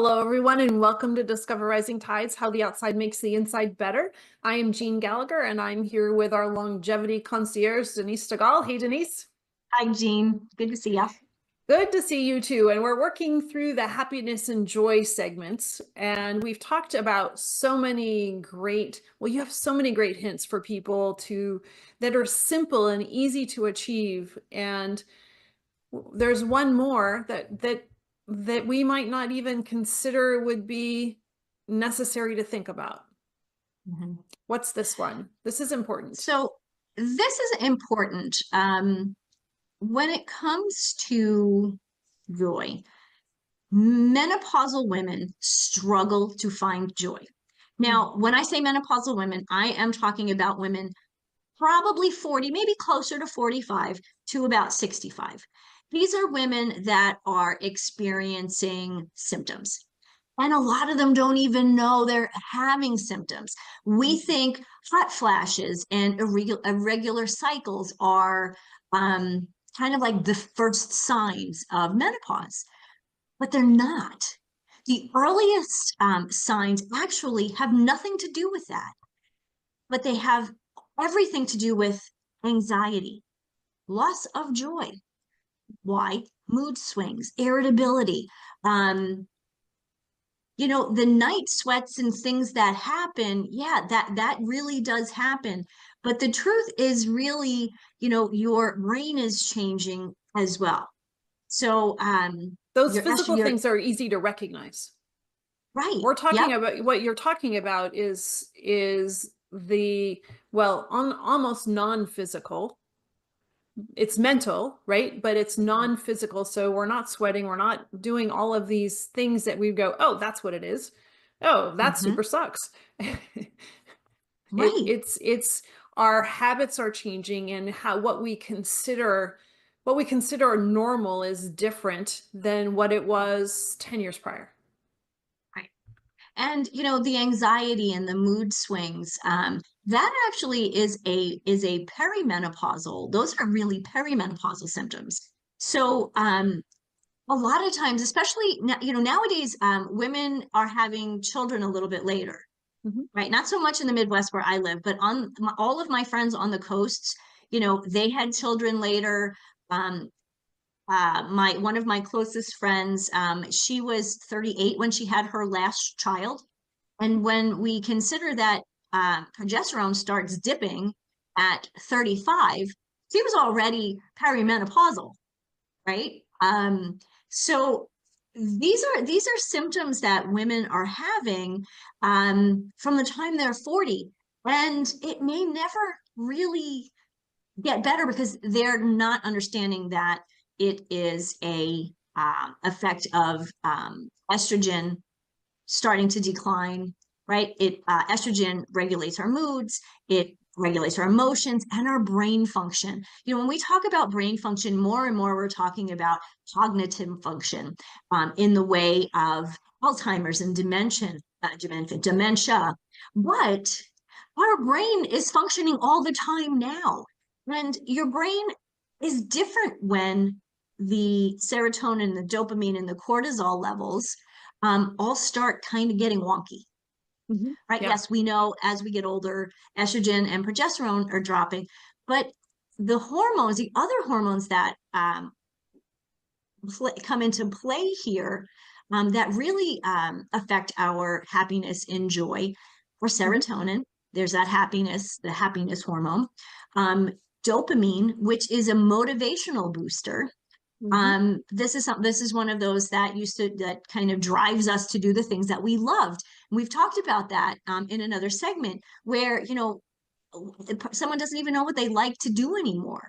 Hello, everyone, and welcome to Discover Rising Tides, How the Outside Makes the Inside Better. I am Jeanne Gallagher, and I'm here with our longevity concierge, Denise Stegall. Hey, Denise. Hi, Jeanne. Good to see you. Good to see you too. And we're working through the happiness and joy segments. And we've talked about so many great, well, you have so many great hints for people that are simple and easy to achieve. And there's one more that we might not even consider would be necessary to think about. What's this one? This is important. So this is important. When it comes to joy, menopausal women struggle to find joy. Now, when I say menopausal women, I am talking about women probably 40, maybe closer to 45 to about 65. These are women that are experiencing symptoms. And a lot of them don't even know they're having symptoms. We think hot flashes and irregular cycles are kind of like the first signs of menopause, but they're not. The earliest signs actually have nothing to do with that, but they have everything to do with anxiety, loss of joy. Why? Mood swings, irritability, the night sweats and things that happen. Yeah, that really does happen. But the truth is really, your brain is changing as well. So those physical things are easy to recognize. Right. We're talking about what you're talking about is almost non-physical. It's mental, right? But it's non-physical. So we're not sweating. We're not doing all of these things that we go, oh, that's what it is. Oh, that super sucks. Right. It's our habits are changing, and what we consider normal is different than what it was 10 years prior. Right. And the anxiety and the mood swings, that actually is a perimenopausal. Those are really perimenopausal symptoms. So a lot of times, especially nowadays, women are having children a little bit later, right? Not so much in the Midwest where I live, but all of my friends on the coasts, they had children later. One of my closest friends, she was 38 when she had her last child. And when we consider that progesterone starts dipping at 35, she was already perimenopausal, right? So these are symptoms that women are having from the time they're 40, and it may never really get better because they're not understanding that it is a effect of estrogen starting to decline, right? Estrogen regulates our moods, it regulates our emotions and our brain function. When we talk about brain function, more and more we're talking about cognitive function in the way of Alzheimer's and dementia. But our brain is functioning all the time now. And your brain is different when the serotonin, the dopamine, and the cortisol levels all start kind of getting wonky. Right? Yeah. Yes, we know as we get older, estrogen and progesterone are dropping, but the hormones, the other hormones that come into play here that really affect our happiness and joy are serotonin. There's that the happiness hormone. Dopamine, which is a motivational booster. This is one of those that kind of drives us to do the things that we loved. And we've talked about that in another segment where, someone doesn't even know what they like to do anymore.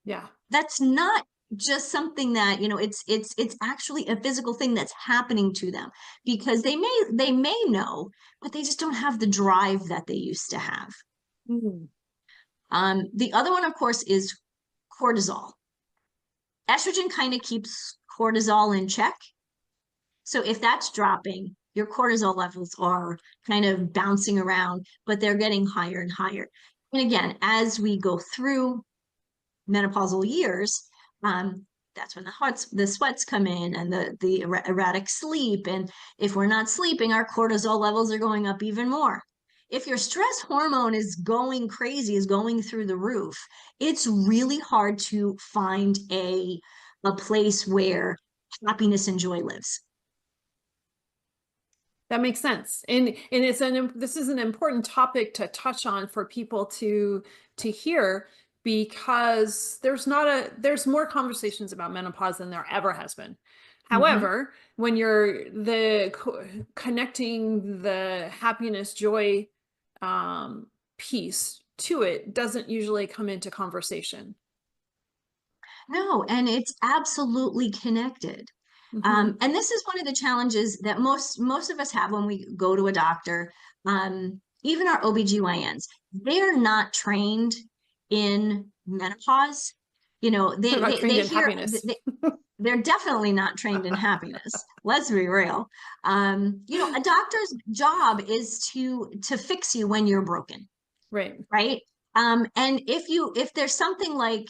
Yeah. That's not just something that, it's actually a physical thing that's happening to them because they may know, but they just don't have the drive that they used to have. The other one, of course, is cortisol. Estrogen kind of keeps cortisol in check. So if that's dropping, your cortisol levels are kind of bouncing around, but they're getting higher and higher. And again, as we go through menopausal years, that's when the sweats come in, and the erratic sleep. And if we're not sleeping, our cortisol levels are going up even more. If your stress hormone is going crazy, is going through the roof, it's really hard to find a place where happiness and joy lives. That makes sense. And this is an important topic to touch on for people to hear, because there's more conversations about menopause than there ever has been. However, when you're connecting the happiness, joy piece to it, doesn't usually come into conversation. No, and it's absolutely connected. And this is one of the challenges that most of us have when we go to a doctor. Even our OBGYNs, they're not trained in menopause. You know, They're not trained they in hear happiness. they're definitely not trained in happiness. Let's be real. You know, a doctor's job is to fix you when you're broken, Right. right? And if there's something like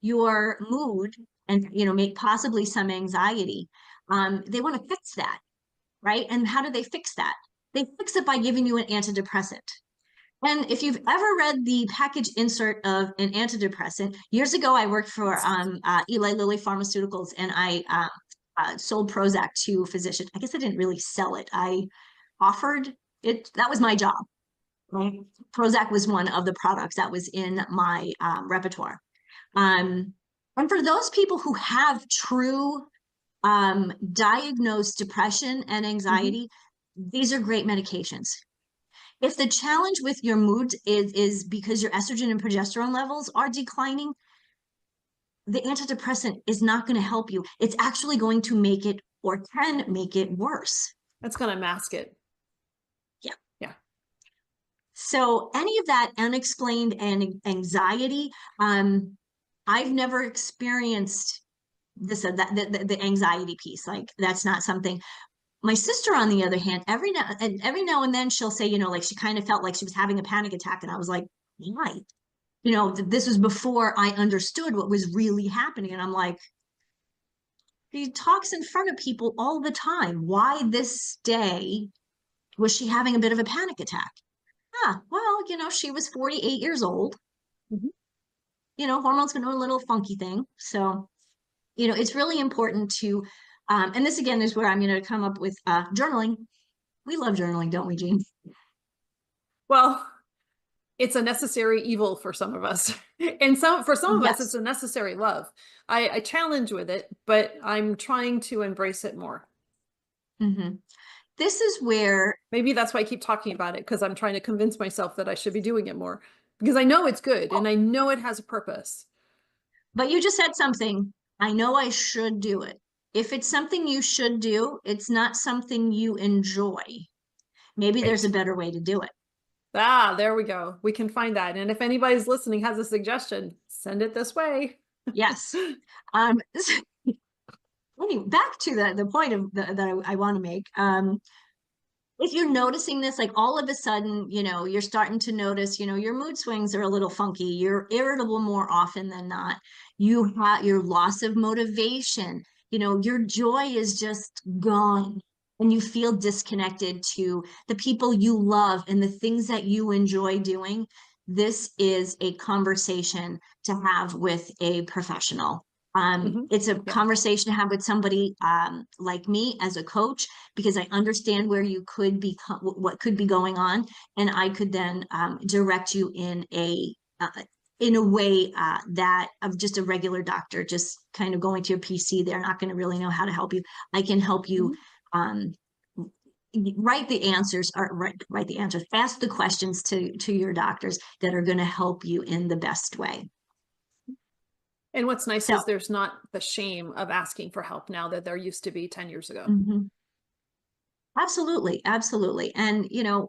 your mood, and you know, make possibly some anxiety, they want to fix that, right? And how do they fix that? They fix it by giving you an antidepressant. And if you've ever read the package insert of an antidepressant, years ago I worked for Eli Lilly Pharmaceuticals, and I sold Prozac to physicians. I guess I didn't really sell it. I offered it. That was my job. Right? Prozac was one of the products that was in my repertoire. And for those people who have true diagnosed depression and anxiety, these are great medications. If the challenge with your mood is because your estrogen and progesterone levels are declining, the antidepressant is not going to help you. It's actually going to make it, or can make it, worse. That's going to mask it. Yeah. Yeah. So any of that unexplained and anxiety, I've never experienced the anxiety piece. Like, that's not something. My sister, on the other hand, every now and then she'll say, you know, like she kind of felt like she was having a panic attack. And I was like, why? You know, this was before I understood what was really happening. And I'm like, she talks in front of people all the time. Why this day was she having a bit of a panic attack? Well, you know, she was 48 years old. You know, hormones can do a little funky thing. So, you know, it's really important to, and this again is where I'm going to come up with journaling. We love journaling, don't we, Jeanne? Well, it's a necessary evil for some of us. And for some of us, it's Yes. a necessary love. I challenge with it, but I'm trying to embrace it more. This is where, Maybe that's why I keep talking about it, because I'm trying to convince myself that I should be doing it more, because I know it's good and I know it has a purpose. but you just said something. I know I should do it. If it's something you should do, it's not something you enjoy. Maybe there's a Right. better way to do it. There we go. We can find that. And if anybody's listening has a suggestion, send it this way. Yes. Anyway, back to the point of that I want to make. If you're noticing this, like all of a sudden, you know, you're starting to notice, you know, your mood swings are a little funky. You're irritable more often than not. You have your loss of motivation. You know, your joy is just gone, and you feel disconnected to the people you love and the things that you enjoy doing. This is a conversation to have with a professional. It's a Yeah. conversation to have with somebody like me as a coach, because I understand where you could be, what could be going on, and I could then direct you in a way that of just a regular doctor, just kind of going to your PC. They're not going to really know how to help you. I can help you write the answers, or write the answers, ask the questions to your doctors that are going to help you in the best way. And what's nice So, is there's not the shame of asking for help now that there used to be 10 years ago. absolutely, absolutely. And, you know,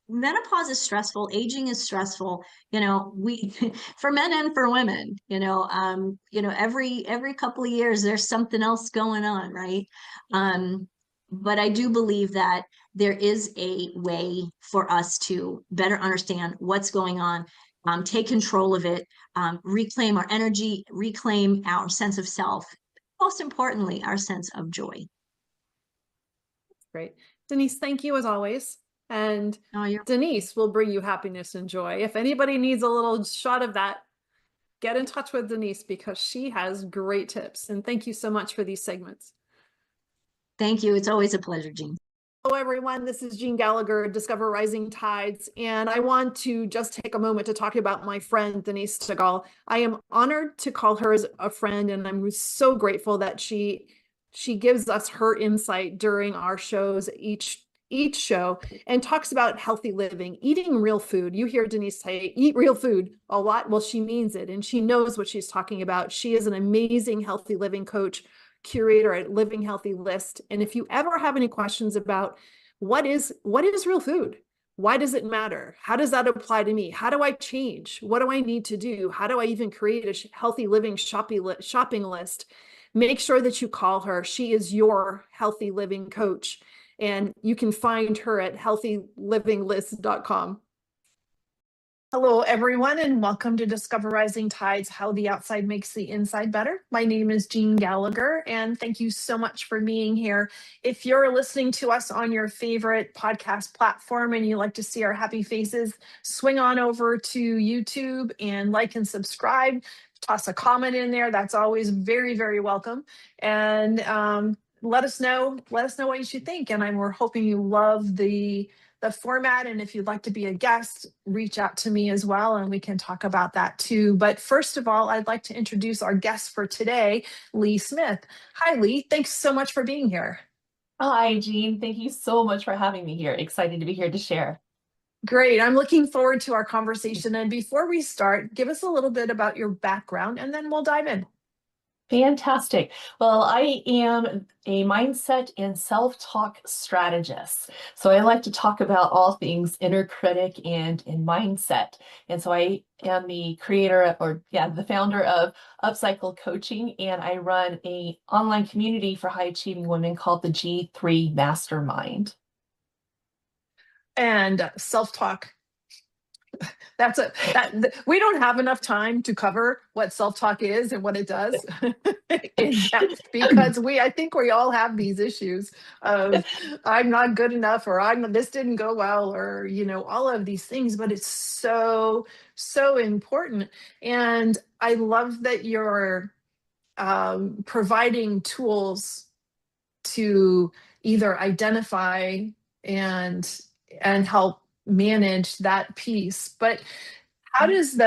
menopause is stressful, aging is stressful, you know, we for men and for women, you know, every couple of years there's something else going on, right? But I do believe that there is a way for us to better understand what's going on take control of it, reclaim our energy, reclaim our sense of self, most importantly, our sense of joy. Great. Denise, thank you as always. And Oh, you're Denise will bring you happiness and joy. If anybody needs a little shot of that, get in touch with Denise because she has great tips. And thank you so much for these segments. Thank you. It's always a pleasure, Jeanne. Hello, everyone. This is Jeanne Gallagher, Discover Rising Tides, and I want to just take a moment to talk about my friend, Denise Stegall. I am honored to call her as a friend, and I'm so grateful that she gives us her insight during our shows each show and talks about healthy living, eating real food. You hear Denise say, eat real food a lot. Well, she means it, and she knows what she's talking about. She is an amazing healthy living coach, curator at Living Healthy List. And if you ever have any questions about what is real food, why does it matter, how does that apply to me, how do I change, what do I need to do, how do I even create a healthy living shopping list, make sure that you call her. She is your healthy living coach, and you can find her at healthylivinglist.com. Hello, everyone, and welcome to Discover Rising Tides, How the Outside Makes the Inside Better. My name is Jeanne Gallagher, and thank you so much for being here. If you're listening to us on your favorite podcast platform and you like to see our happy faces, swing on over to YouTube and like and subscribe. Toss a comment in there. That's always very, very welcome. And let us know what you should think. And we're hoping you love the format. And if you'd like to be a guest, reach out to me as well, and we can talk about that too. But first of all, I'd like to introduce our guest for today, Lee Smith. Hi, Lee. Thanks so much for being here. Hi, Jeanne. Thank you so much for having me here. Excited to be here to share. Great. I'm looking forward to our conversation. And before we start, give us a little bit about your background, and then we'll dive in. Fantastic. Well, I am a mindset and self-talk strategist. So I like to talk about all things inner critic and in mindset. And so I am the creator the founder of Upcycle Coaching, and I run a online community for high achieving women called the G3 Mastermind. And self-talk. We don't have enough time to cover what self-talk is and what it does in depth, because I think we all have these issues of I'm not good enough, or this didn't go well, or all of these things. But it's so important, and I love that you're providing tools to either identify and help manage that piece. But how does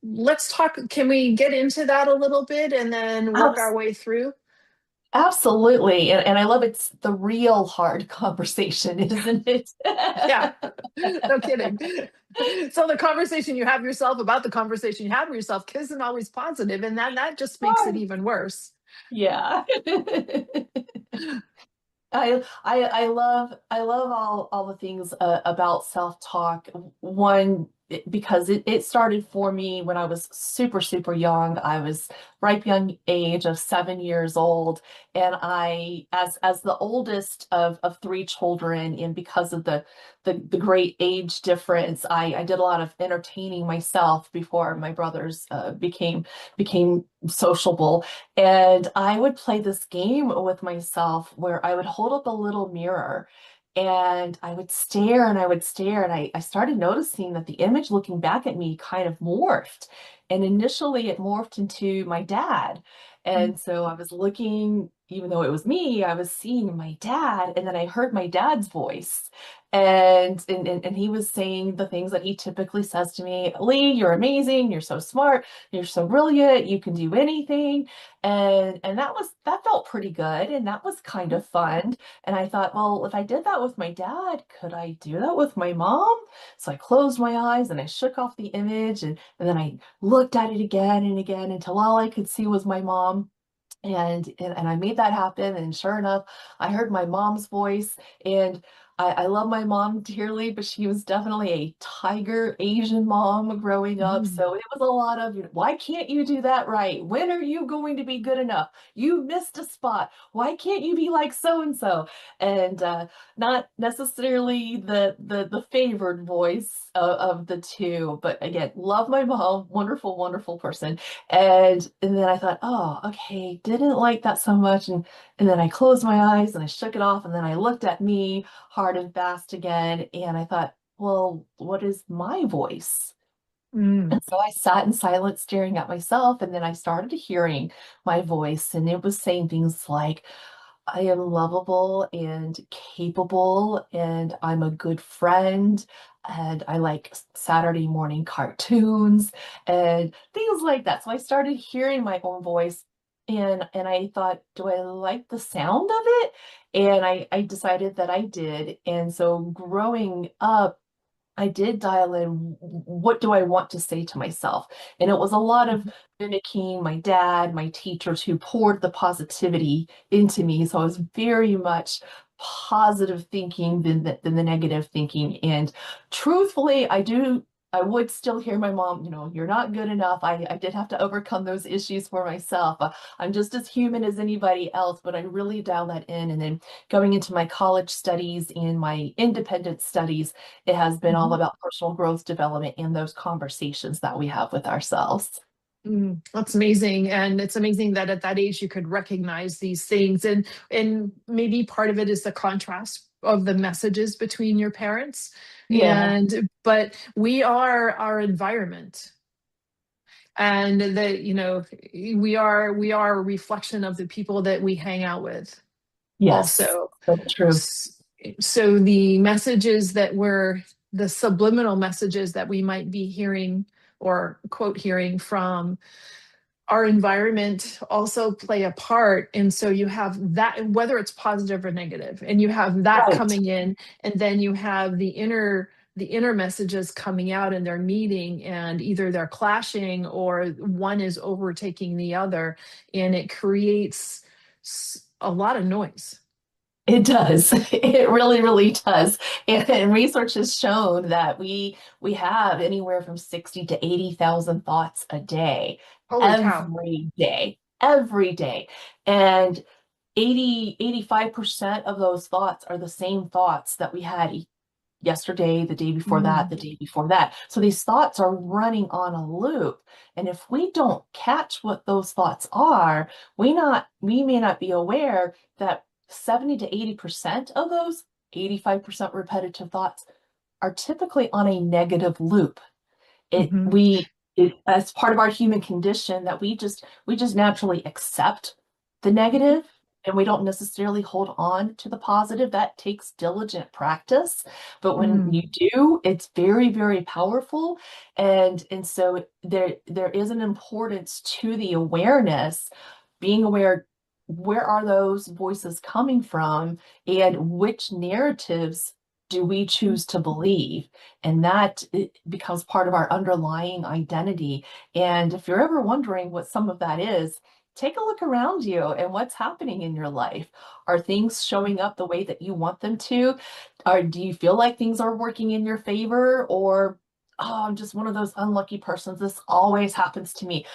let's talk, can we get into that a little bit and then work our way through? Absolutely. And I love it's the real hard conversation, isn't it? Yeah, no kidding. So the conversation you have yourself about the conversation you have with yourself isn't always positive, and that just makes it even worse. Yeah. I love all the things about self-talk. One, because it started for me when I was super young. I was ripe young age of 7 years old, and I, as the oldest of three children, and because of the great age difference, I did a lot of entertaining myself before my brothers became sociable. And I would play this game with myself where I would hold up a little mirror and I would stare and I would stare. And I started noticing that the image looking back at me kind of morphed. And initially it morphed into my dad. And so I was looking, even though it was me, I was seeing my dad. And then I heard my dad's voice. And he was saying the things that he typically says to me: Lee, you're amazing, you're so smart, you're so brilliant, you can do anything. And that felt pretty good, and that was kind of fun. And I thought, well, if I did that with my dad, could I do that with my mom? So I closed my eyes and I shook off the image, and then I looked at it again and again until all I could see was my mom. And I made that happen, and sure enough, I heard my mom's voice. And I love my mom dearly, but she was definitely a tiger Asian mom growing up. Mm. So it was a lot of, why can't you do that right? When are you going to be good enough? You missed a spot. Why can't you be like so and so? And not necessarily the favored voice of the two, but again, love my mom, wonderful, wonderful person. And then I thought, oh, okay, didn't like that so much. And then I closed my eyes and I shook it off. And then I looked at me hard and fast again. And I thought, well, what is my voice? Mm. And so I sat in silence staring at myself. And then I started hearing my voice. And it was saying things like, I am lovable and capable, and I'm a good friend, and I like Saturday morning cartoons and things like that. So I started hearing my own voice, and I thought, do I like the sound of it? And I decided that I did. And so growing up, I did dial in, what do I want to say to myself? And it was a lot of mimicking my dad, my teachers who poured the positivity into me. So I was very much positive thinking than the negative thinking. And truthfully, I would still hear my mom, you're not good enough. I did have to overcome those issues for myself. I'm just as human as anybody else, but I really dial that in. And then going into my college studies and my independent studies, it has been all Mhm. about personal growth development and those conversations that we have with ourselves. That's amazing. And it's amazing that at that age you could recognize these things. And maybe part of it is the contrast of the messages between your parents. Yeah. But we are our environment. And that, we are a reflection of the people that we hang out with Yes. also. So true. So the subliminal messages that we might be hearing or quote hearing from our environment also play a part. And so you have that, whether it's positive or negative, and you have that Right. coming in, and then you have the inner messages coming out, and they're meeting, and either they're clashing or one is overtaking the other, and it creates a lot of noise. It does. It really, really does. And research has shown that we have anywhere from 60 to 80,000 thoughts a day, Holy cow. every day. And 85% of those thoughts are the same thoughts that we had yesterday, the day before that, Mm, the day before that. So these thoughts are running on a loop. And if we don't catch what those thoughts are, we may not be aware that 70 to 80% of those 85% repetitive thoughts are typically on a negative loop. It mhm, we it, as part of our human condition that we just naturally accept the negative, and we don't necessarily hold on to the positive. That takes diligent practice, but when mm, you do, it's very, very powerful. And so there is an importance to the awareness, being aware, where are those voices coming from, and which narratives do we choose to believe? And that it becomes part of our underlying identity. And if you're ever wondering what some of that is, take a look around you and what's happening in your life. Are things showing up the way that you want them to? Or do you feel like things are working in your favor? Or, oh, I'm just one of those unlucky persons. This always happens to me.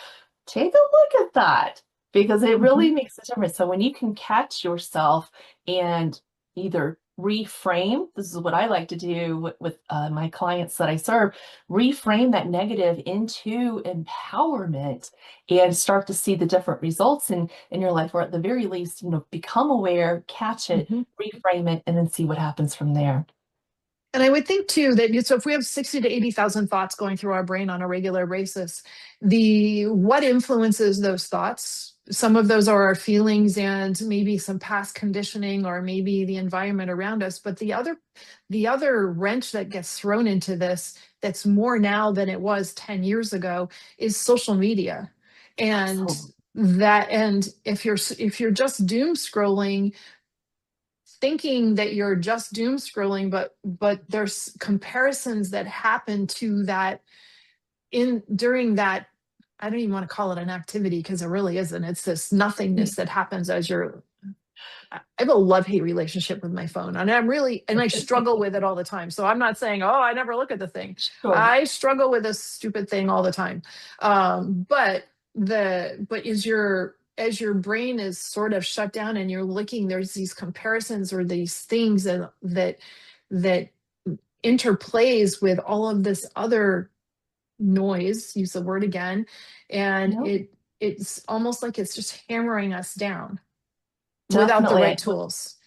Take a look at that, because it really mhm, makes a difference. So when you can catch yourself and either reframe, this is what I like to do with my clients that I serve, reframe that negative into empowerment and start to see the different results in your life, or at the very least, become aware, catch it, mhm. reframe it, and then see what happens from there. And I would think too that so if we have 60 to 80,000 thoughts going through our brain on a regular basis, the what influences those thoughts? Some of those are our feelings and maybe some past conditioning or maybe the environment around us. But the other wrench that gets thrown into this that's more now than it was 10 years ago is social media. And Absolutely. and if you're just doom scrolling, thinking that you're just doom scrolling, but there's comparisons that happen to that in during that. I don't even want to call it an activity because it really isn't. It's this nothingness that happens as you're. I have a love-hate relationship with my phone, and I struggle with it all the time. So I'm not saying, oh, I never look at the thing. Sure. I struggle with this stupid thing all the time. But as your brain is sort of shut down and you're looking, there's these comparisons or these things that interplays with all of this other noise, use the word again, and Yep. it's almost like it's just hammering us down without the Definitely. right tools.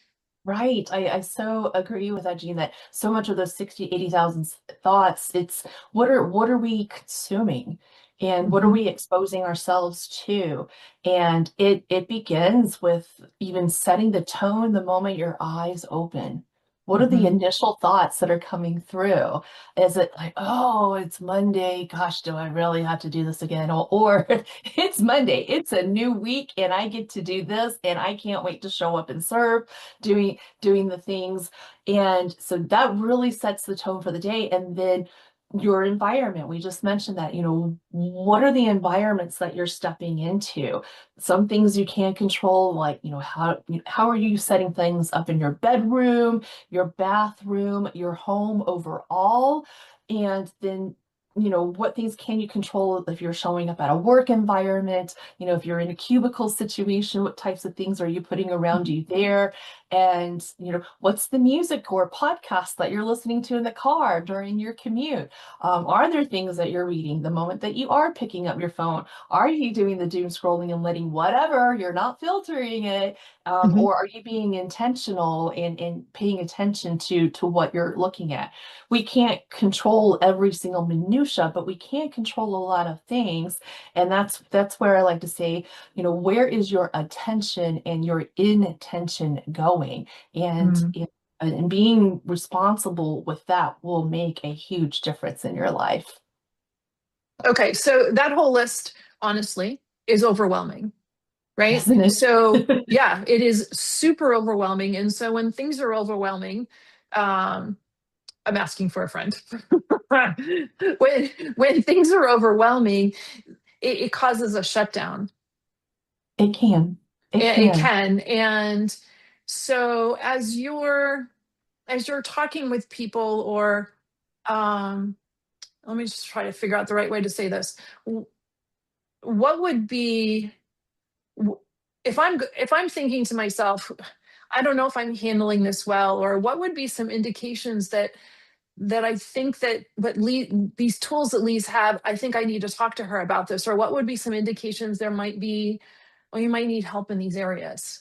Right. I so agree with that, Jean, that so much of those 60, 80,000 thoughts, it's what are we consuming and what are Mhm. we exposing ourselves to? And it begins with even setting the tone the moment your eyes open. What are the Mhm. initial thoughts that are coming through? Is it like, oh, it's Monday. Gosh, do I really have to do this again? Or it's Monday. It's a new week and I get to do this and I can't wait to show up and serve doing the things. And so that really sets the tone for the day. And then your environment, we just mentioned that, what are the environments that you're stepping into? Some things you can't control, like, how are you setting things up in your bedroom, your bathroom, your home overall? And then what things can you control if you're showing up at a work environment? If you're in a cubicle situation, what types of things are you putting around you there? And what's the music or podcast that you're listening to in the car during your commute? Are there things that you're reading the moment that you are picking up your phone? Are you doing the doom scrolling and letting whatever, you're not filtering it? Mhm. Or are you being intentional and paying attention to what you're looking at? We can't control every single minutia, but we can control a lot of things. And that's where I like to say, where is your attention and your intention going? And Mm. and being responsible with that will make a huge difference in your life, Okay, so that whole list, honestly, is overwhelming, right? isn't So it? yeah, it is super overwhelming. And so when things are overwhelming, um, I'm asking for a friend. When things are overwhelming, it causes a shutdown. It can. It It can. can. And so as you're talking with people, or um, let me just try to figure out the right way to say this. What would be, if I'm thinking to myself, I don't know if I'm handling this well, or what would be some indications that I think that these tools that Lee's have, I think I need to talk to her about this, or what would be some indications there might be, well, you might need help in these areas.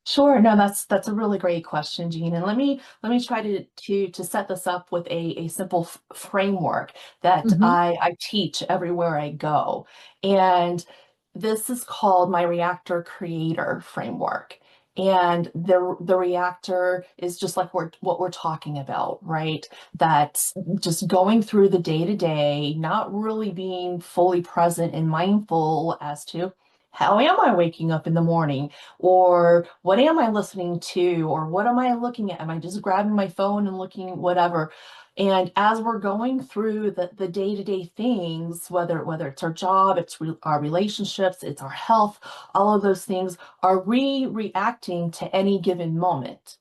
Sure. No, that's a really great question, Jean. And let me try to set this up with a simple framework that Hmm. I teach everywhere I go. And this is called my Reactor Creator Framework. And the reactor is just like what we're talking about, right? That's just going through the day to day, not really being fully present and mindful as to how am I waking up in the morning? Or what am I listening to? Or what am I looking at? Am I just grabbing my phone and looking whatever? And as we're going through the day-to-day things, whether it's our job, it's our relationships, it's our health, all of those things, are we reacting to any given moment?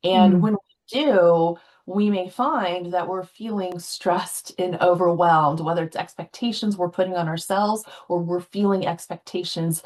And Mm. when we do, we may find that we're feeling stressed and overwhelmed, whether it's expectations we're putting on ourselves or we're feeling expectations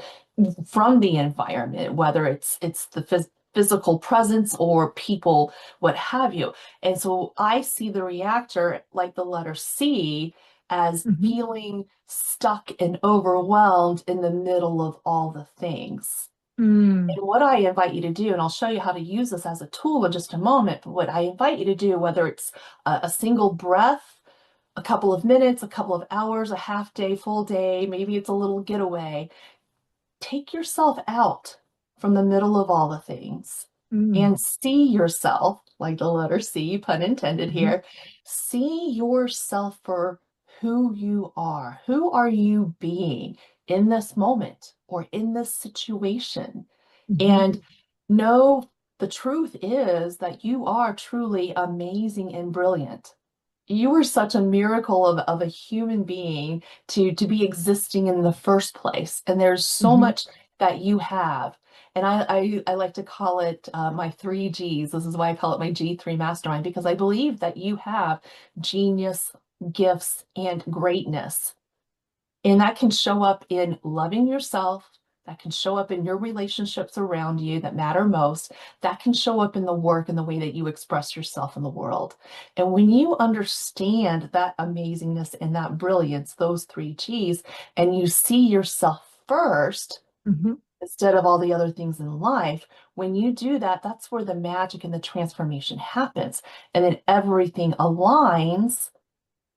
from the environment, whether it's the physical presence or people, what have you. And so I see the reactor, like the letter C, as Hmm. feeling stuck and overwhelmed in the middle of all the things. Mm. And what I invite you to do, and I'll show you how to use this as a tool in just a moment, but what I invite you to do, whether it's a single breath, a couple of minutes, a couple of hours, a half day, full day, maybe it's a little getaway, take yourself out from the middle of all the things Mm. and see yourself, like the letter C, pun intended Hmm. here, see yourself for who you are. Who are you being in this moment or in this situation? Hmm. And know the truth is that you are truly amazing and brilliant. You are such a miracle of a human being to be existing in the first place. And there's so Hmm. much that you have. And I like to call it my 3 Gs. This is why I call it my G3 mastermind, because I believe that you have genius, gifts, and greatness. And that can show up in loving yourself. That can show up in your relationships around you that matter most. That can show up in the work and the way that you express yourself in the world. And when you understand that amazingness and that brilliance, those 3 Gs, and you see yourself first, Mhm. instead of all the other things in life, when you do that, that's where the magic and the transformation happens. And then everything aligns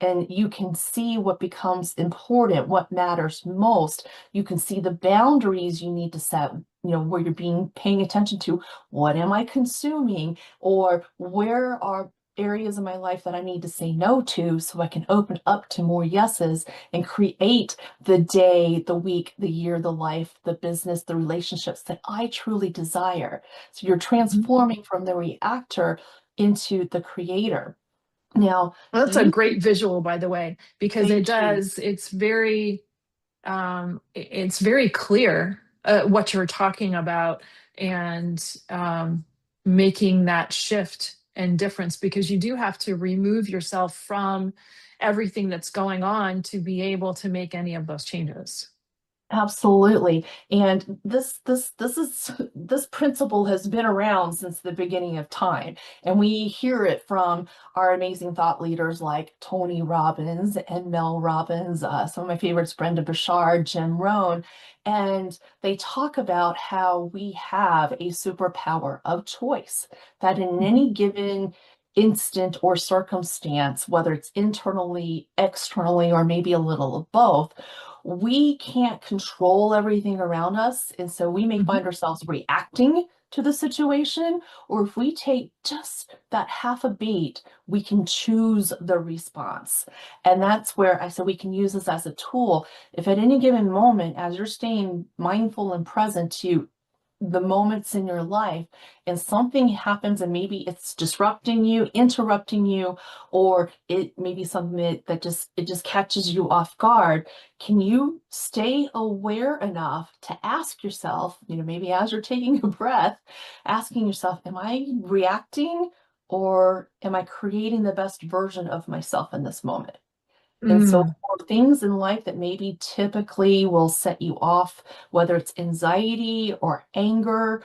and you can see what becomes important, what matters most. You can see the boundaries you need to set, where you're paying attention to what am I consuming, or where are areas of my life that I need to say no to so I can open up to more yeses and create the day, the week, the year, the life, the business, the relationships that I truly desire. So you're transforming from the reactor into the creator. Now, Well, that's a you great visual, by the way, because thank you. it's very clear what you're talking about, and making that shift and difference, because you do have to remove yourself from everything that's going on to be able to make any of those changes. Absolutely. And this principle has been around since the beginning of time. And we hear it from our amazing thought leaders like Tony Robbins and Mel Robbins, some of my favorites, Brenda Bouchard, Jim Rohn. And they talk about how we have a superpower of choice, that in any given instant or circumstance, whether it's internally, externally, or maybe a little of both, we can't control everything around us. And so we may Mhm. find ourselves reacting to the situation, or if we take just that half a beat, we can choose the response. And that's where I said we can use this as a tool. If at any given moment, as you're staying mindful and present to the moments in your life and something happens and maybe it's disrupting you, interrupting you, or it may be something that just catches you off guard, can you stay aware enough to ask yourself, maybe as you're taking a breath, asking yourself, am I reacting or am I creating the best version of myself in this moment? And so Mm. for things in life that maybe typically will set you off, whether it's anxiety or anger,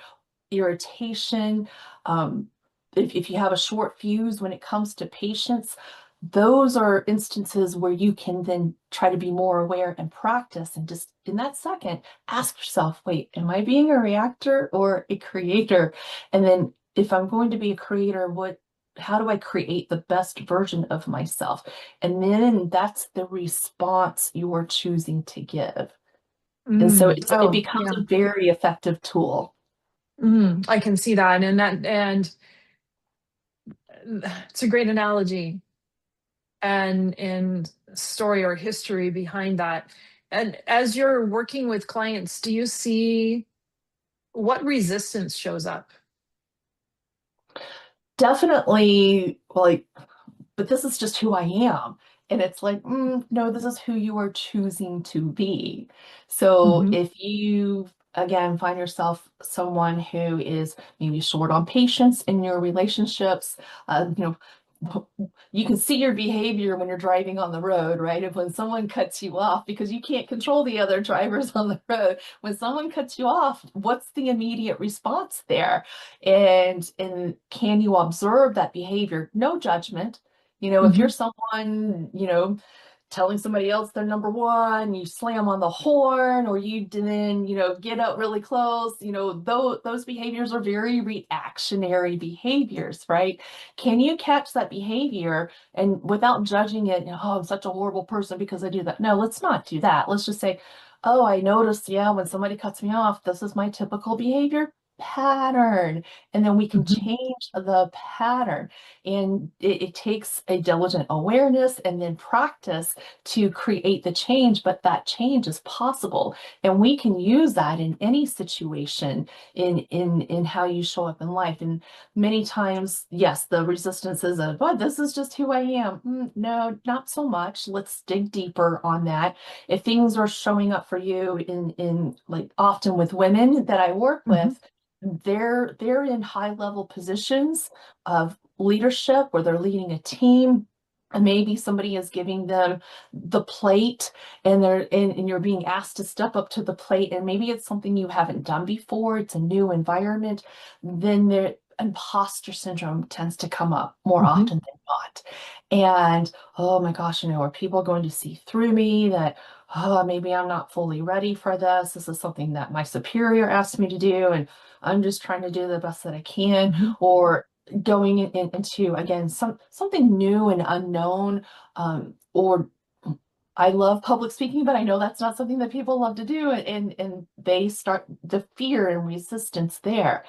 irritation, um, if you have a short fuse when it comes to patience, those are instances where you can then try to be more aware and practice and just in that second, ask yourself, wait, am I being a reactor or a creator? And then if I'm going to be a creator, how do I create the best version of myself? And then that's the response you are choosing to give. And so it Oh, becomes yeah. a very effective tool. I can see that, and it's a great analogy and story or history behind that. And as you're working with clients, do you see what resistance shows up? Definitely, like, but this is just who I am. And it's like, no, this is who you are choosing to be. So Hmm. if you, again, find yourself someone who is maybe short on patience in your relationships, you can see your behavior when you're driving on the road, right? If when someone cuts you off, because you can't control the other drivers on the road, when someone cuts you off, what's the immediate response there? And can you observe that behavior? No judgment. If you're Hmm. someone, telling somebody else they're number one, you slam on the horn, or you then, get up really close, those behaviors are very reactionary behaviors, right? Can you catch that behavior and without judging it, oh, I'm such a horrible person because I do that? No, let's not do that. Let's just say, oh, I noticed, yeah, when somebody cuts me off, this is my typical behavior. pattern, and then we can Mhm. change the pattern. And it takes a diligent awareness and then practice to create the change, but that change is possible. And we can use that in any situation in how you show up in life. And many times, yes, the resistance is of, oh, this is just who I am. No, not so much. Let's dig deeper on that. If things are showing up for you in like often with women that I work Mhm. with, they're in high level positions of leadership where they're leading a team. And maybe somebody is giving them the plate, and and you're being asked to step up to the plate, and maybe it's something you haven't done before, it's a new environment. Then their imposter syndrome tends to come up more Mhm. often than not. And oh my gosh, are people going to see through me that, oh, maybe I'm not fully ready for this. This is something that my superior asked me to do, and I'm just trying to do the best that I can. Mhm. Or going into, again, something new and unknown. Or I love public speaking, but I know that's not something that people love to do, and they start the fear and resistance there.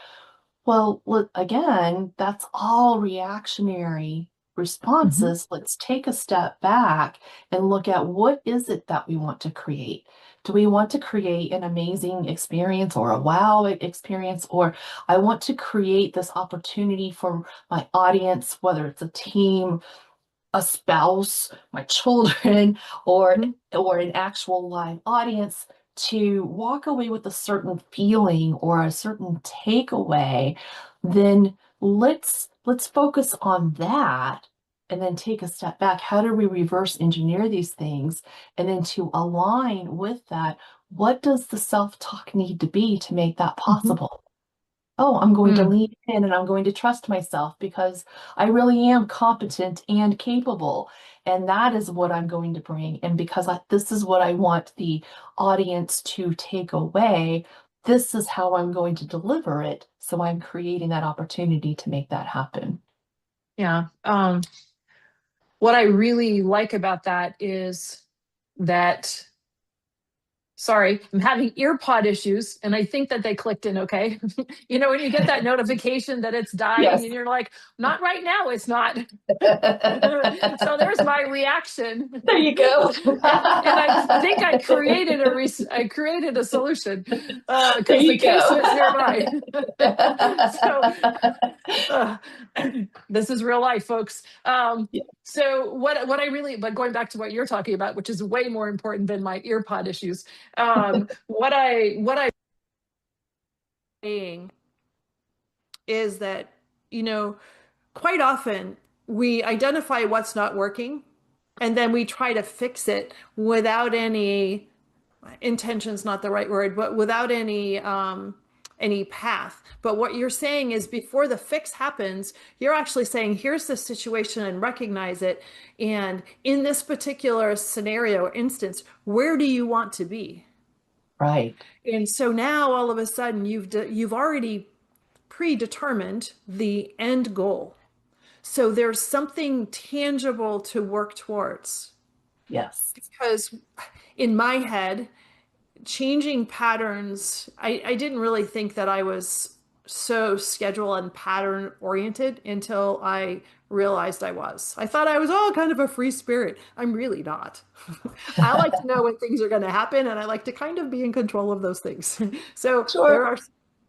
Well, look, again, that's all reactionary Mhm. responses. Let's take a step back and look at what is it that we want to create. Do we want to create an amazing experience or a wow experience? Or I want to create this opportunity for my audience, whether it's a team, a spouse, my children, or Mhm. an actual live audience, to walk away with a certain feeling or a certain takeaway. Then let's focus on that and then take a step back. How do we reverse engineer these things? And then to align with that, what does the self-talk need to be to make that Mhm. possible? Oh, I'm going to Mm. lean in and I'm going to trust myself because I really am competent and capable. And that is what I'm going to bring. And because this is what I want the audience to take away, this is how I'm going to deliver it. So I'm creating that opportunity to make that happen. Yeah. What I really like about that is that, sorry, I'm having ear pod issues, and I think that they clicked in okay. When you get that notification that it's dying Yes. and you're like, not right now, it's not. There So there's my reaction. you go. And I think I created a solution There because the you case go. was nearby. So uh, this is real life, folks. So what I really, but going back to what you're talking about, which is way more important than my ear pod issues. What I Saying is that, you know, quite often we identify what's not working and then we try to fix it without any intention's not the right word, but without any path. But what you're saying is before the fix happens, you're actually saying, here's the situation and recognize it. And in this particular scenario or instance, where do you want to be? Right. And so now all of a sudden you've already predetermined the end goal. So there's something tangible to work towards. Yes. Because in my head, changing patterns, I didn't really think that I was so schedule and pattern oriented until I realized I was. I thought I was all kind of a free spirit. I'm really not. I like to know when things are going to happen and I like to kind of be in control of those things. So there Sure. are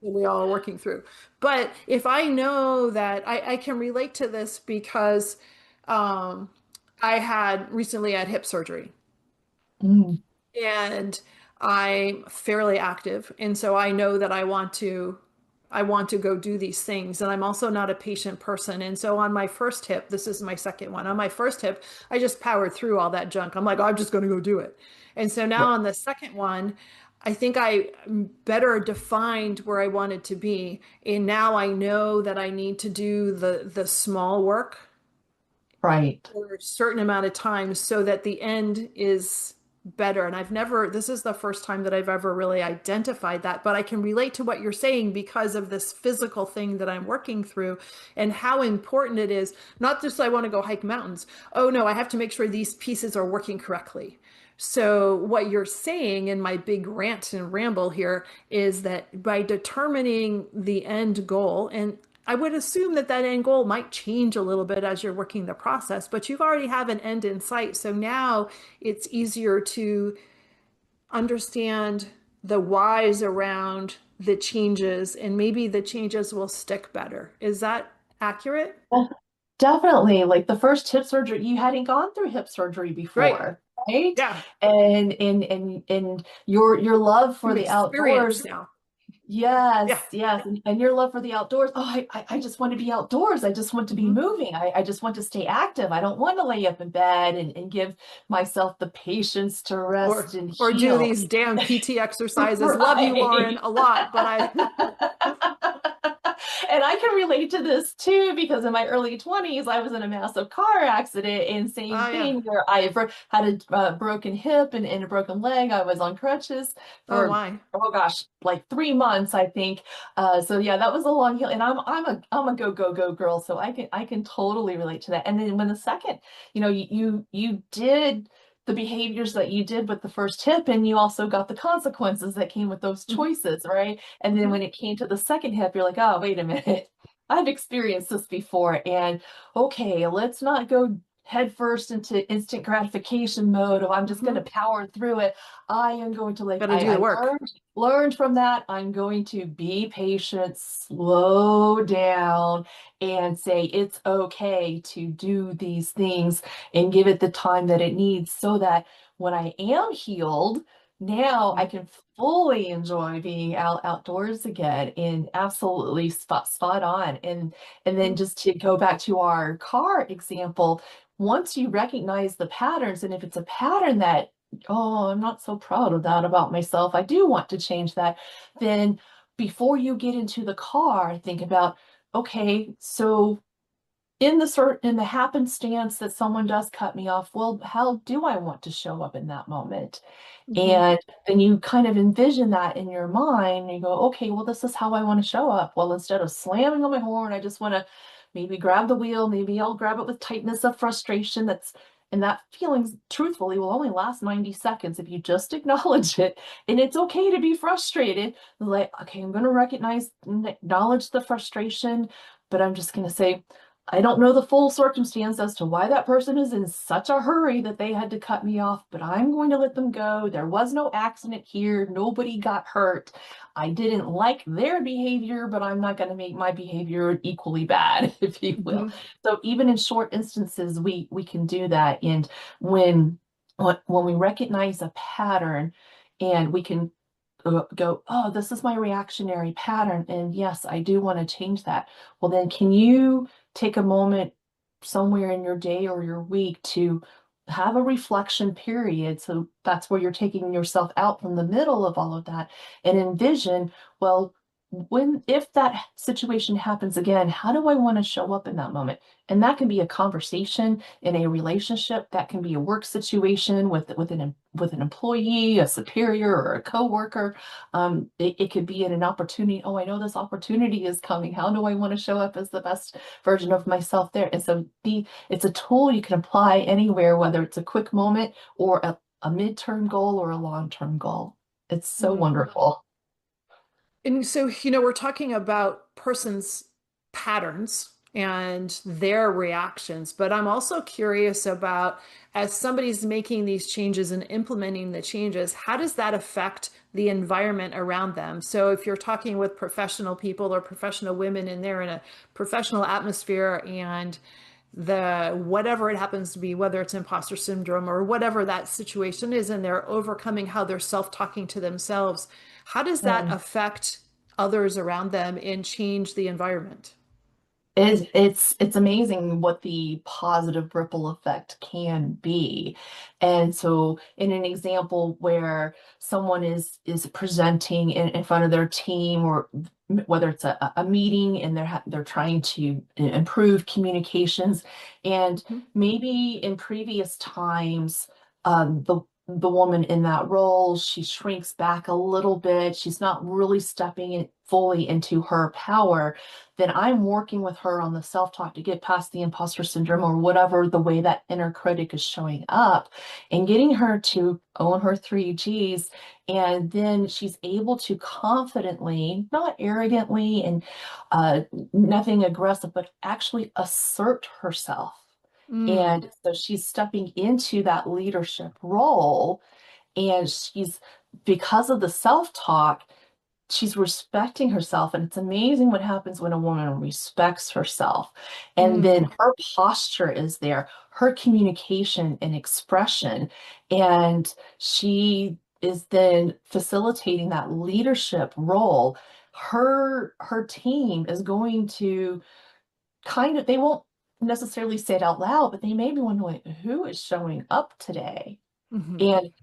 we all are working through. But if I know that I can relate to this because um, I had recently had hip surgery Mm, and I'm fairly active. And so I know that I want to go do these things. And I'm also not a patient person. And so on my first hip, this is my second one. On my first hip, I just powered through all that junk. I'm like, oh, I'm just going to go do it. And so now right. on the second one, I think I better defined where I wanted to be. And now I know that I need to do the small work Right. for a certain amount of time so that the end is better. And this is the first time that I've ever really identified that, but I can relate to what you're saying because of this physical thing that I'm working through and how important it is. Not just I want to go hike mountains. Oh no, I have to make sure these pieces are working correctly. So what you're saying in my big rant and ramble here is that by determining the end goal, and I would assume that that end goal might change a little bit as you're working the process, but you've already have an end in sight. So now it's easier to understand the whys around the changes, and maybe the changes will stick better. Is that accurate? Yeah, definitely. Like the first hip surgery, you hadn't gone through hip surgery Right. before, right? Yeah. And your love for You've the outdoors. experienced now. Yeah. Yes, yes. And your love for the outdoors. Oh, I just want to be outdoors. I just want to be Mhm. moving. I just want to stay active. I don't want to lay up in bed and give myself the patience to rest and Or do heal. these damn PT exercises. Love you, Lauren, Right. a lot, but And I can relate to this too, because in my early 20s, I was in a massive car accident, and same oh yeah. thing where I had a broken hip and a broken leg. I was on crutches Oh for, my. oh gosh, like 3 months, I think. So yeah, that was a long heal. And I'm a go girl, so I can totally relate to that. And then when the second, you did the behaviors that you did with the first hip, and you also got the consequences that came with those Mhm. choices, right? And then Mhm. when it came to the second hip, you're like, oh, wait a minute. I've experienced this before. And okay, let's not go headfirst into instant gratification mode of I'm just going to Mhm. power through it. I am going to Gotta do the I work. learned from that. I'm going to be patient, slow down, and say it's okay to do these things and give it the time that it needs so that when I am healed, now I Mhm. can fully enjoy being outdoors again, and absolutely spot on. And then Mhm. just to go back to our car example, once you recognize the patterns, and if it's a pattern that, oh, I'm not so proud of that about myself, I do want to change that, then before you get into the car, think about, okay, so in the happenstance that someone does cut me off, well, how do I want to show up in that moment? Mhm. And then you kind of envision that in your mind, and you go, okay, well, this is how I want to show up. Well, instead of slamming on my horn, I just want to maybe grab the wheel, maybe I'll grab it with tightness of frustration. And that feelings, truthfully, will only last 90 seconds if you just acknowledge it. And it's okay to be frustrated. Like, okay, I'm going to recognize and acknowledge the frustration, but I'm just going to say, I don't know the full circumstance as to why that person is in such a hurry that they had to cut me off, but I'm going to let them go. There was no accident here. Nobody got hurt. I didn't like their behavior, but I'm not going to make my behavior equally bad, if you will. Mhm. So even in short instances, we can do that. And when when we recognize a pattern, and we can go, oh, this is my reactionary pattern, and yes, I do want to change that. Well, then can you take a moment somewhere in your day or your week to have a reflection period? So that's where you're taking yourself out from the middle of all of that and envision, well, if that situation happens again, how do I want to show up in that moment? And that can be a conversation in a relationship, that can be a work situation with an employee, a superior, or a coworker. It could be in an opportunity. Oh, I know this opportunity is coming. How do I want to show up as the best version of myself there? And so it's a tool you can apply anywhere, whether it's a quick moment or a midterm goal or a long-term goal. It's so Mhm. wonderful. And so, we're talking about persons' patterns and their reactions, but I'm also curious about, as somebody's making these changes and implementing the changes, how does that affect the environment around them? So if you're talking with professional people or professional women and they're in a professional atmosphere, and the whatever it happens to be, whether it's imposter syndrome or whatever that situation is, and they're overcoming how they're self-talking to themselves, how does that Mm. affect others around them and change the environment? It's amazing what the positive ripple effect can be. And so in an example where someone is presenting in front of their team, or whether it's a meeting, and they're trying to improve communications, and Mhm. maybe in previous times, the woman in that role, she shrinks back a little bit, she's not really stepping in fully into her power, then I'm working with her on the self-talk to get past the imposter syndrome or whatever the way that inner critic is showing up, and getting her to own her 3 Gs. And then she's able to confidently, not arrogantly and nothing aggressive, but actually assert herself. And so she's stepping into that leadership role, and because of the self-talk, she's respecting herself. And it's amazing what happens when a woman respects herself. And then her posture is there, her communication and expression, and she is then facilitating that leadership role. Her team is going to they won't necessarily say it out loud, but they may be wondering who is showing up today. And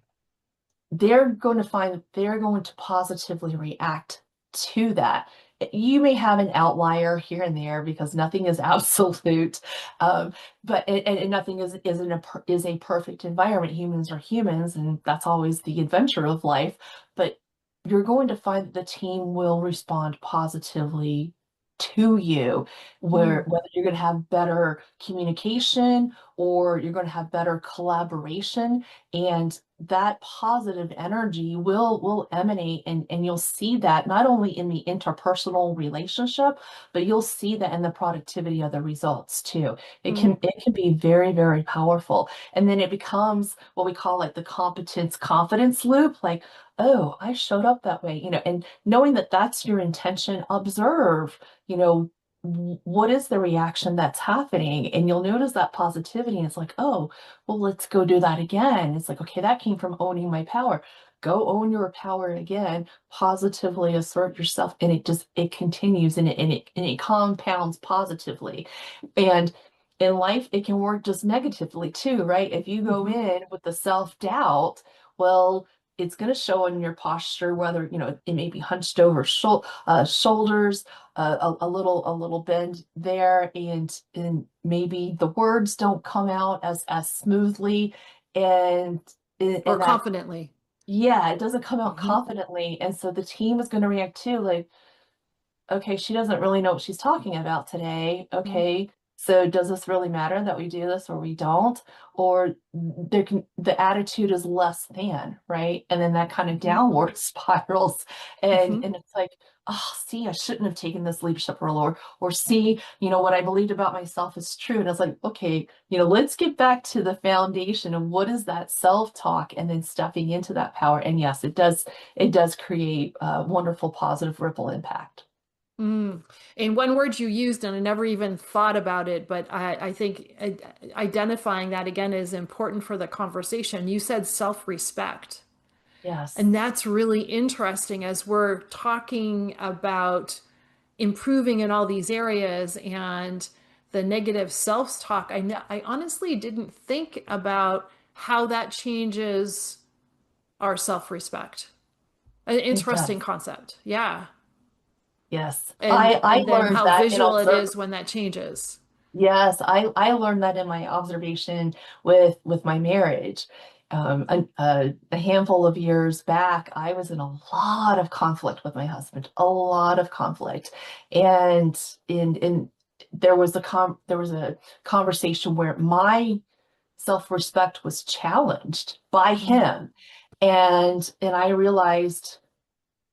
they're going to find that they're going to positively react to that. You may have an outlier here and there because nothing is absolute, but and nothing is a perfect environment. Humans are humans, and that's always the adventure of life. But you're going to find that the team will respond positively to you, whether you're going to have better communication or you're going to have better collaboration, and that positive energy will emanate, and you'll see that not only in the interpersonal relationship, but you'll see that in the productivity of the results too. It can be very, very powerful. And then it becomes what we call like the competence confidence loop, like, oh, I showed up that way, and knowing that that's your intention, observe, what is the reaction that's happening? And you'll notice that positivity. And it's like, oh, well, let's go do that again. It's like, okay, that came from owning my power. Go own your power again, positively assert yourself. And it continues, and it compounds positively. And in life, it can work just negatively too, right? If you go in with the self-doubt, well, it's going to show in your posture, whether, it may be hunched over shoulders, a little bend there, and maybe the words don't come out as smoothly and or confidently. Yeah, it doesn't come out confidently. And so the team is going to react too, like, okay, she doesn't really know what she's talking about today. Okay, so does this really matter that we do this or we don't? Or the attitude is less than, right? And then that kind of downward spirals. And it's like, oh, see, I shouldn't have taken this leadership role, or see, what I believed about myself is true. And it's like, okay, let's get back to the foundation of what is that self-talk, and then stepping into that power. And yes, it does create a wonderful positive ripple impact. And one word you used, and I never even thought about it, but I think identifying that again is important for the conversation. You said self-respect. Yes. And that's really interesting as we're talking about improving in all these areas and the negative self-talk. I honestly didn't think about how that changes our self-respect. An interesting concept. Yeah. Yes. And I then learned how that visual it is when that changes. Yes, I learned that in my observation with my marriage. A handful of years back, I was in a lot of conflict with my husband, a lot of conflict, and there was a conversation where my self-respect was challenged by him, and I realized,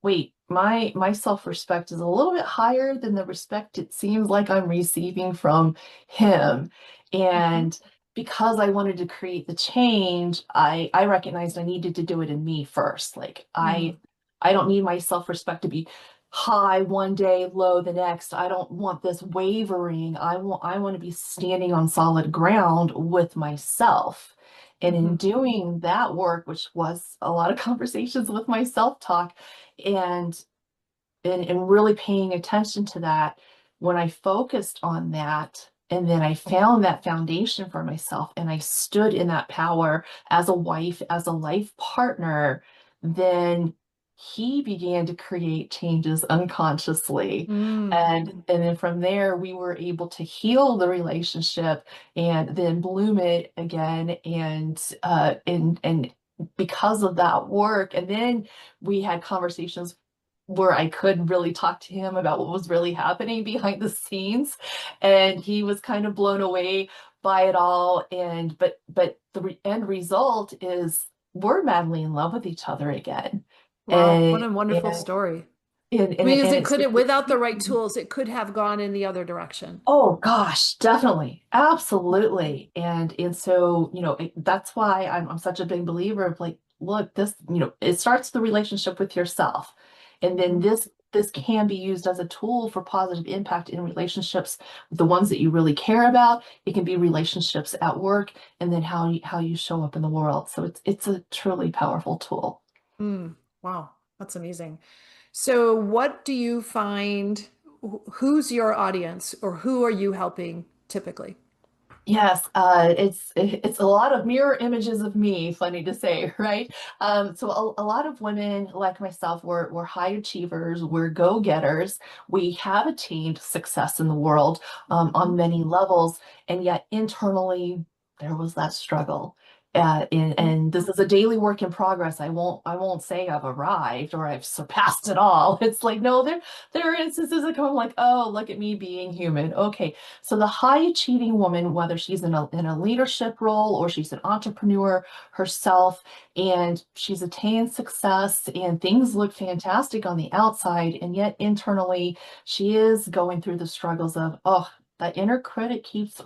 wait, my self-respect is a little bit higher than the respect it seems like I'm receiving from him. And because I wanted to create the change, I recognized I needed to do it in me first. Like I don't need my self-respect to be high one day, low the next. I don't want this wavering. I want to be standing on solid ground with myself. And in doing that work, which was a lot of conversations with my self-talk, and really paying attention to that, when I focused on that, and then I found that foundation for myself, and I stood in that power as a wife, as a life partner, then he began to create changes unconsciously. And then from there, we were able to heal the relationship and then bloom it again, and because of that work. And then we had conversations where I could really talk to him about what was really happening behind the scenes. And he was kind of blown away by it all. And but the end result is we're madly in love with each other again. Wow, what And a wonderful story. Because and it it's could have, without the right tools, it could have gone in the other direction. oh gosh, definitely. Absolutely. And so, that's why I'm such a big believer of like, look, this, it starts the relationship with yourself. And then Mhm. this can be used as a tool for positive impact in relationships with the ones that you really care about. It can be relationships at work, and then how you show up in the world. So it's a truly powerful tool. Wow, that's amazing. So what do you find, who's your audience or who are you helping typically? Yes, it's a lot of mirror images of me, funny to say, right? So a lot of women like myself, we're high achievers, we're go-getters, we have attained success in the world on Mhm. many levels, and yet internally there was that struggle. And this is a daily work in progress. I won't say I've arrived or I've surpassed it all. It's like, no, there are instances that come like, oh, look at me being human. Okay, so the high achieving woman, whether she's in a leadership role or she's an entrepreneur herself, and she's attained success and things look fantastic on the outside, and yet internally she is going through the struggles of, oh, that inner critic keeps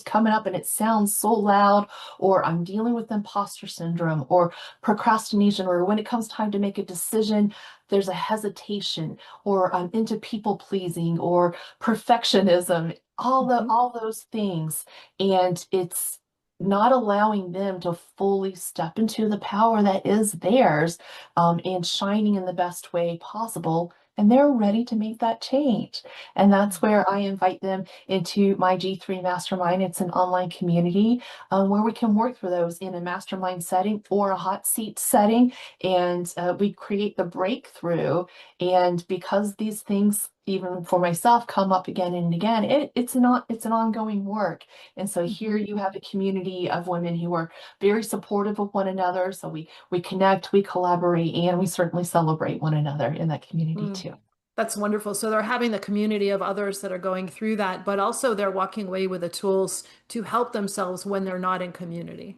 coming up and it sounds so loud, or I'm dealing with imposter syndrome or procrastination, or when it comes time to make a decision, there's a hesitation, or I'm into people pleasing or perfectionism, Mhm. all those things. And it's not allowing them to fully step into the power that is theirs, and shining in the best way possible. And they're ready to make that change. And that's where I invite them into my G3 Mastermind. It's an online community where we can work through those in a mastermind setting or a hot seat setting. And we create the breakthrough. And because these things, even for myself, come up again and again, it's an ongoing work. And so here Mhm. you have a community of women who are very supportive of one another. So we connect, we collaborate, and we certainly celebrate one another in that community Mm. too. That's wonderful. So they're having the community of others that are going through that, but also they're walking away with the tools to help themselves when they're not in community.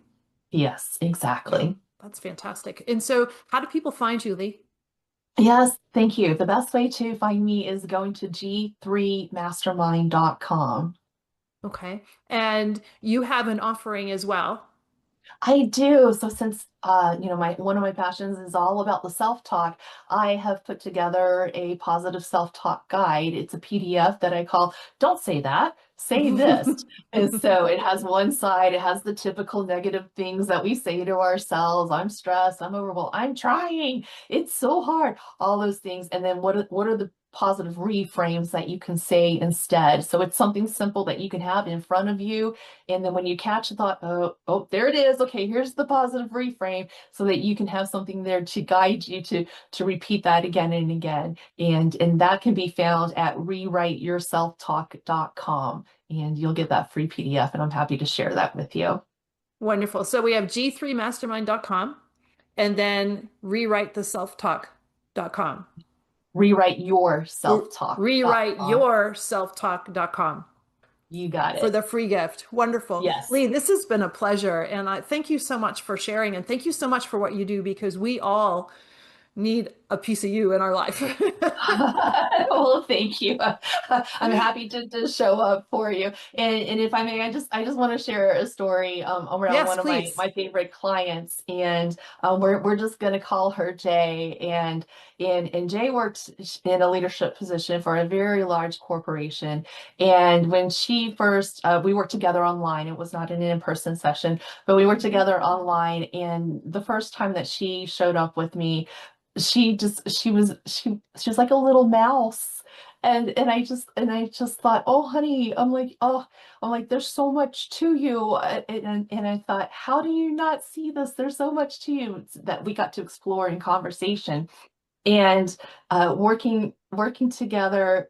Yes, Yeah, exactly. that's fantastic. And so how do people find you, Lee? Yes, thank you. The best way to find me is going to g3mastermind.com. Okay. And you have an offering as well. I do. So since my one of my passions is all about the self-talk, I have put together a positive self-talk guide. It's a PDF that I call "Don't Say That, Say This." And so it has one side, it has the typical negative things that we say to ourselves. I'm stressed, I'm overwhelmed, I'm trying, it's so hard, all those things. And then what are the positive reframes that you can say instead? So it's something simple that you can have in front of you, and then when you catch a thought, oh, there it is. Okay, here's the positive reframe, so that you can have something there to guide you to repeat that again and again. And that can be found at rewriteyourselftalk.com. And you'll get that free PDF, and I'm happy to share that with you. Wonderful. So we have g3mastermind.com and then rewritetheselftalk.com. Rewriteyourselftalk.com. Rewriteyourselftalk.com You got for it. the free gift. Wonderful. Yes. Lee, this has been a pleasure. And I thank you so much for sharing. And thank you so much for what you do because we all need a piece of you in our life. Well, thank you. I'm happy to show up for you. And if I may, I just want to share a story around Yes, one of my please. my favorite clients, and we're just going to call her Jay. And Jay worked in a leadership position for a very large corporation. And when she first we worked together online, it was not an in-person session, but we worked Mhm. together online. And the first time that she showed up with me, she was like a little mouse. And I just thought, oh honey, I'm like, there's so much to you. And I thought, how do you not see this? There's so much to you that we got to explore in conversation. And working together,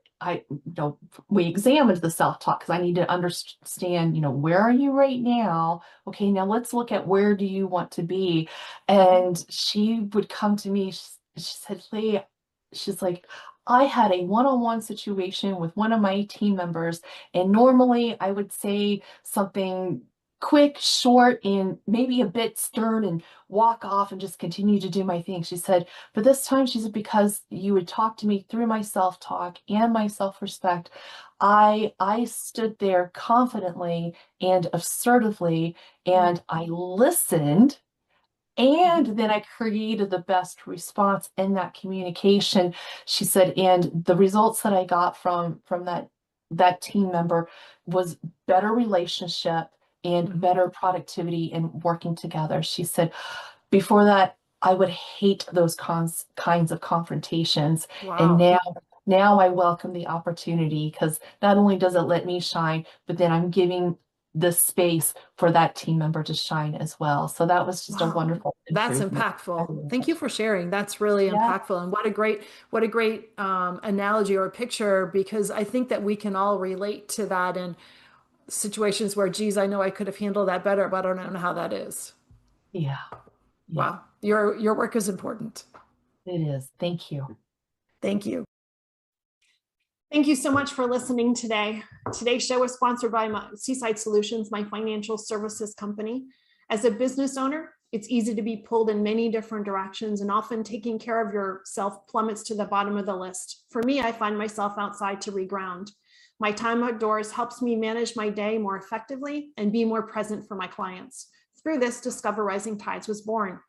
we examined the self-talk because I need to understand, where are you right now? Okay, now let's look at where do you want to be? And she would come to me, she said, Lee, she's like, I had a one-on-one situation with one of my team members, and normally I would say something quick, short, and maybe a bit stern and walk off and just continue to do my thing. She said, but this time, she said, because you would talk to me through my self-talk and my self-respect, I stood there confidently and assertively, and I listened. And then I created the best response in that communication. She said, and the results that I got from that team member was better relationship and better productivity and working together. She said, before that, I would hate those kinds of confrontations. And now I welcome the opportunity, because not only does it let me shine, but then I'm giving the space for that team member to shine as well. So that was just a wonderful That's improvement. impactful. Thank you for sharing. That's really impactful. And what a great analogy or picture, because I think that we can all relate to that in situations where, geez, I know I could have handled that better, but I don't know how that is. Yeah. Wow. Your work is important. It is. Thank you. Thank you. Thank you so much for listening today. Today's show is sponsored by Seaside Solutions, my financial services company. As a business owner, it's easy to be pulled in many different directions, and often taking care of yourself plummets to the bottom of the list. For me, I find myself outside to reground. My time outdoors helps me manage my day more effectively and be more present for my clients. Through this, Discover Rising Tides was born.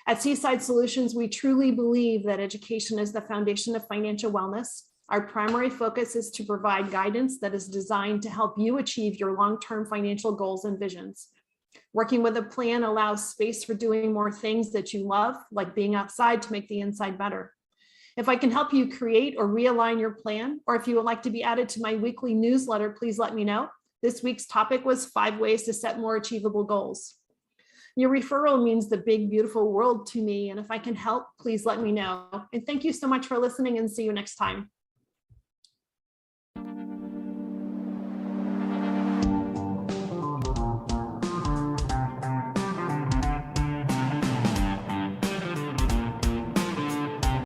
At Seaside Solutions, we truly believe that education is the foundation of financial wellness. Our primary focus is to provide guidance that is designed to help you achieve your long-term financial goals and visions. Working with a plan allows space for doing more things that you love, like being outside to make the inside better. If I can help you create or realign your plan, or if you would like to be added to my weekly newsletter, please let me know. This week's topic was 5 ways to set more achievable goals. Your referral means the big, beautiful world to me, and if I can help, please let me know. And thank you so much for listening, and see you next time.